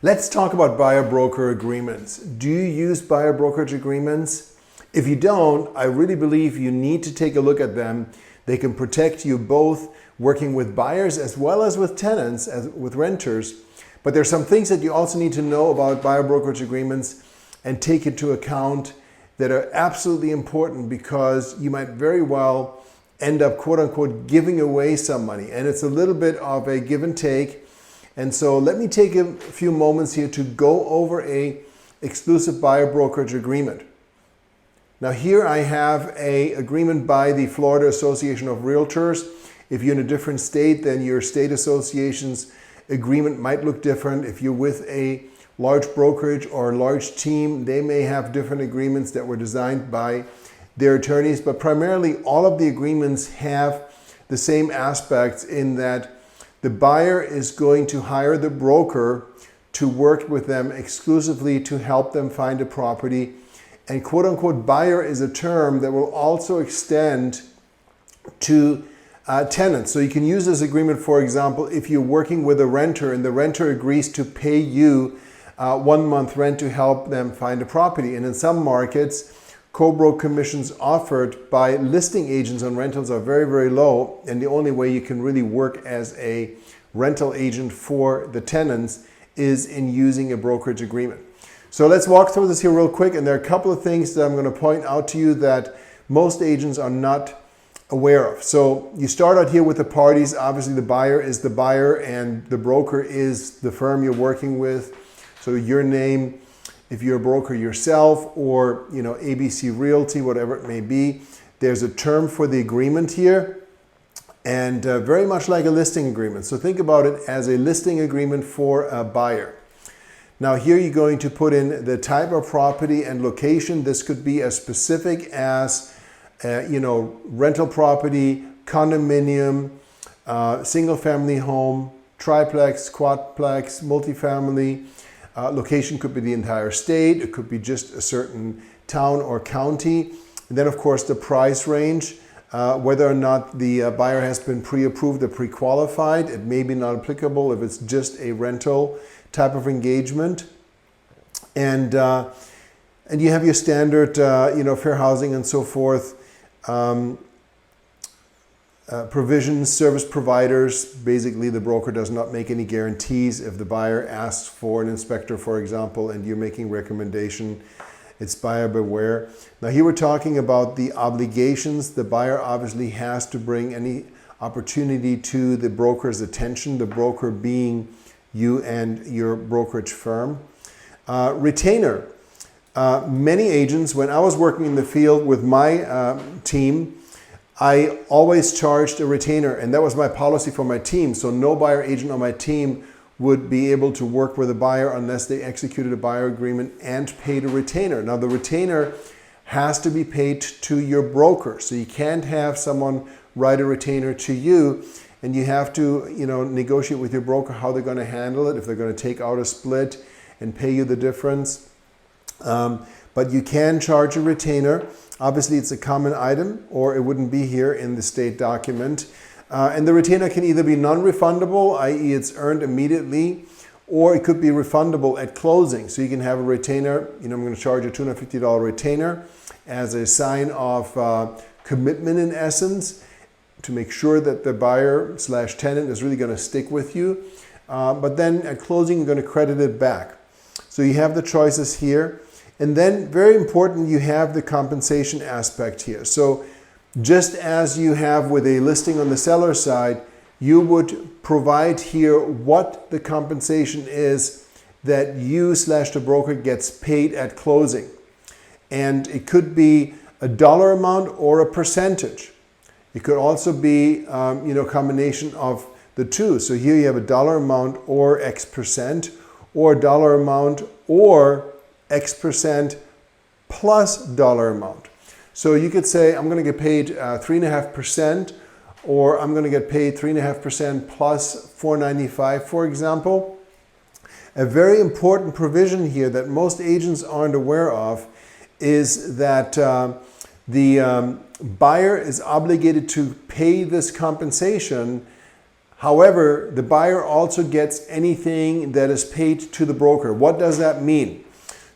Let's talk about buyer-broker agreements. Do you use buyer-brokerage agreements? If you don't, I really believe you need to take a look at them. They can protect you both working with buyers as well as with tenants, as with renters. But there's some things that you also need to know about buyer-brokerage agreements and take into account that are absolutely important, because you might very well end up, quote unquote, giving away some money. And it's a little bit of a give and take. And so let me take a few moments here to go over a exclusive buyer brokerage agreement. Now here I have an agreement by the Florida Association of Realtors. If you're in a different state, then your state association's agreement might look different. If you're with a large brokerage or a large team, they may have different agreements that were designed by their attorneys, but primarily all of the agreements have the same aspects in that the buyer is going to hire the broker to work with them exclusively to help them find a property. And quote unquote buyer is a term that will also extend to tenants. So you can use this agreement, for example, if you're working with a renter and the renter agrees to pay you 1 month rent to help them find a property. And in some markets, co-broke commissions offered by listing agents on rentals are very, very low. And the only way you can really work as a rental agent for the tenants is in using a brokerage agreement. So let's walk through this here real quick. And there are a couple of things that I'm going to point out to you that most agents are not aware of. So you start out here with the parties. Obviously the buyer is the buyer and the broker is the firm you're working with. So your name, if you're a broker yourself, or ABC Realty, whatever it may be, there's a term for the agreement here, and very much like a listing agreement. So think about it as a listing agreement for a buyer. Now here you're going to put in the type of property and location. This could be as specific as rental property, condominium, single family home, triplex, quadplex, multifamily. Location could be the entire state. It could be just a certain town or county. And then, of course, the price range, whether or not the buyer has been pre-approved or pre-qualified. It may be not applicable if it's just a rental type of engagement. And you have your standard, fair housing and so forth. Provisions, service providers. Basically, the broker does not make any guarantees. If the buyer asks for an inspector, for example, and you're making recommendation, it's buyer beware. Now here we're talking about the obligations. The buyer obviously has to bring any opportunity to the broker's attention, the broker being you and your brokerage firm. Retainer. Many agents, when I was working in the field with my team, I always charged a retainer, and that was my policy for my team. So no buyer agent on my team would be able to work with a buyer unless they executed a buyer agreement and paid a retainer. Now the retainer has to be paid to your broker. So you can't have someone write a retainer to you, and you have to negotiate with your broker how they're going to handle it, if they're going to take out a split and pay you the difference. But you can charge a retainer. Obviously, it's a common item, or it wouldn't be here in the state document. And the retainer can either be non-refundable, i.e. it's earned immediately, or it could be refundable at closing. So you can have a retainer, I'm going to charge a $250 retainer as a sign of commitment, in essence, to make sure that the buyer/tenant is really going to stick with you. But then at closing, you're going to credit it back. So you have the choices here. And then, very important, you have the compensation aspect here. So just as you have with a listing on the seller side, you would provide here what the compensation is that you/the broker gets paid at closing. And it could be a dollar amount or a percentage. It could also be combination of the two. So here you have a dollar amount or X percent, or a dollar amount or X percent plus dollar amount. So you could say, I'm going to get paid 3.5%, or I'm going to get paid 3.5% plus $4.95, for example. A very important provision here that most agents aren't aware of is that the buyer is obligated to pay this compensation However, the buyer also gets anything that is paid to the broker. What does that mean?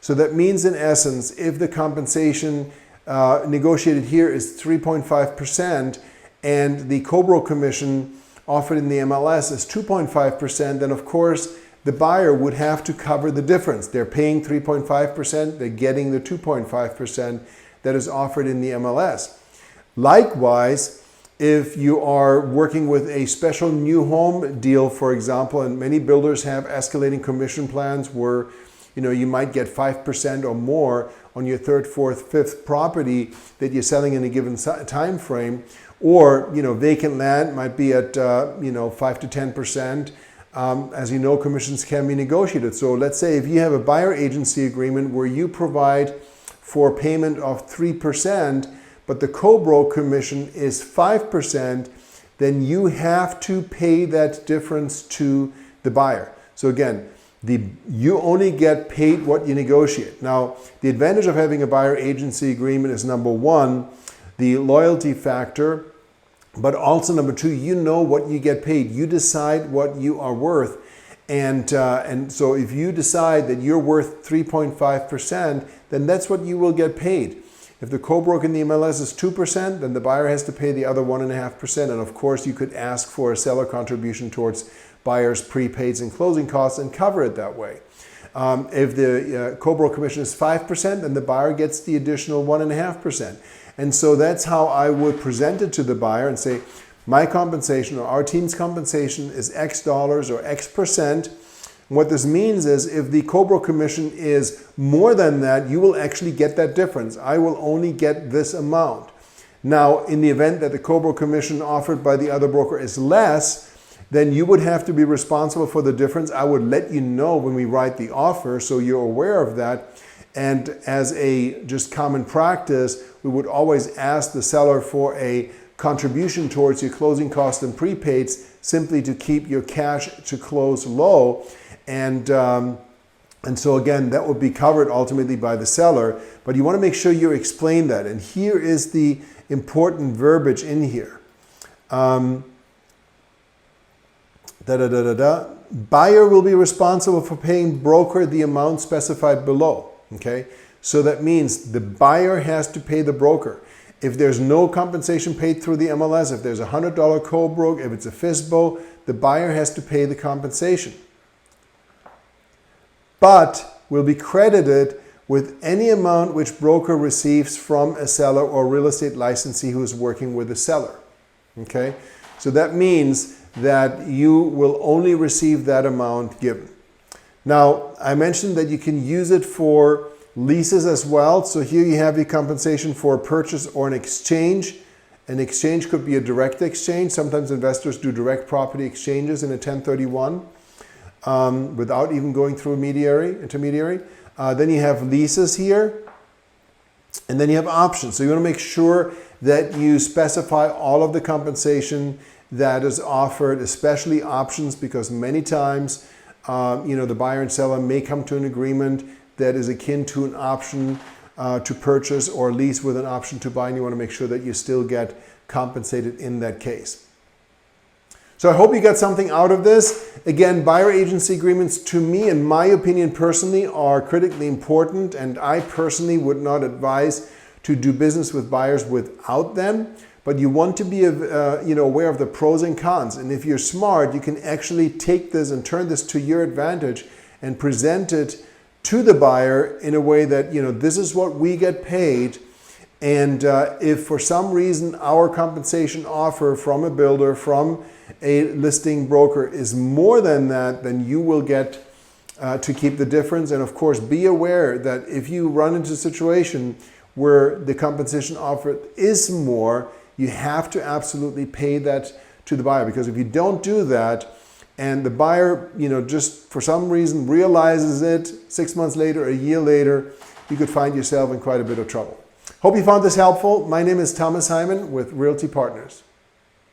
So that means, in essence, if the compensation negotiated here is 3.5% and the co-broke commission offered in the MLS is 2.5%, then of course the buyer would have to cover the difference. They're paying 3.5%, they're getting the 2.5% that is offered in the MLS. Likewise, if you are working with a special new home deal, for example, and many builders have escalating commission plans where you might get 5% or more on your third, fourth, fifth property that you're selling in a given time frame, or vacant land might be at 5 to 10%. As you know, commissions can be negotiated. So let's say if you have a buyer agency agreement where you provide for payment of 3%, but the co-broke commission is 5%, then you have to pay that difference to the buyer. So again, you only get paid what you negotiate. Now, the advantage of having a buyer agency agreement is, number one, the loyalty factor, but also number two, you know what you get paid. You decide what you are worth. And so if you decide that you're worth 3.5%, then that's what you will get paid. If the co-broke in the MLS is 2%, then the buyer has to pay the other 1.5%. And of course, you could ask for a seller contribution towards buyer's prepaids and closing costs and cover it that way. If the co-broke commission is 5%, then the buyer gets the additional 1.5%. And so that's how I would present it to the buyer and say, my compensation or our team's compensation is X dollars or X percent. What this means is if the co-broke commission is more than that, you will actually get that difference. I will only get this amount. Now, in the event that the co-broke commission offered by the other broker is less, then you would have to be responsible for the difference. I would let you know when we write the offer so you're aware of that. And as a just common practice, we would always ask the seller for a contribution towards your closing costs and prepaids simply to keep your cash to close low. And so again, that would be covered ultimately by the seller, but you want to make sure you explain that. And here is the important verbiage in here. Buyer will be responsible for paying broker the amount specified below. Okay, so that means the buyer has to pay the broker. If there's no compensation paid through the MLS, if there's a $100 co-broke, if it's a FSBO, the buyer has to pay the compensation, but will be credited with any amount which broker receives from a seller or real estate licensee who is working with a seller. Okay, so that means that you will only receive that amount given. Now, I mentioned that you can use it for leases as well. So here you have the compensation for a purchase or an exchange. An exchange could be a direct exchange. Sometimes investors do direct property exchanges in a 1031 without even going through intermediary. Then you have leases here, and then you have options. So you want to make sure that you specify all of the compensation that is offered, especially options, because many times the buyer and seller may come to an agreement that is akin to an option to purchase or lease with an option to buy, and you want to make sure that you still get compensated in that case. So I hope you got something out of this. Again, buyer agency agreements, to me, in my opinion personally, are critically important, and I personally would not advise to do business with buyers without them. But you want to be aware of the pros and cons. And if you're smart, you can actually take this and turn this to your advantage and present it to the buyer in a way that, this is what we get paid. And if for some reason our compensation offer from a builder, from a listing broker is more than that, then you will get to keep the difference. And of course, be aware that if you run into a situation where the compensation offered is more, you have to absolutely pay that to the buyer, because if you don't do that and the buyer, just for some reason realizes it 6 months later, a year later, you could find yourself in quite a bit of trouble. Hope you found this helpful. My name is Thomas Hyman with Realty Partners.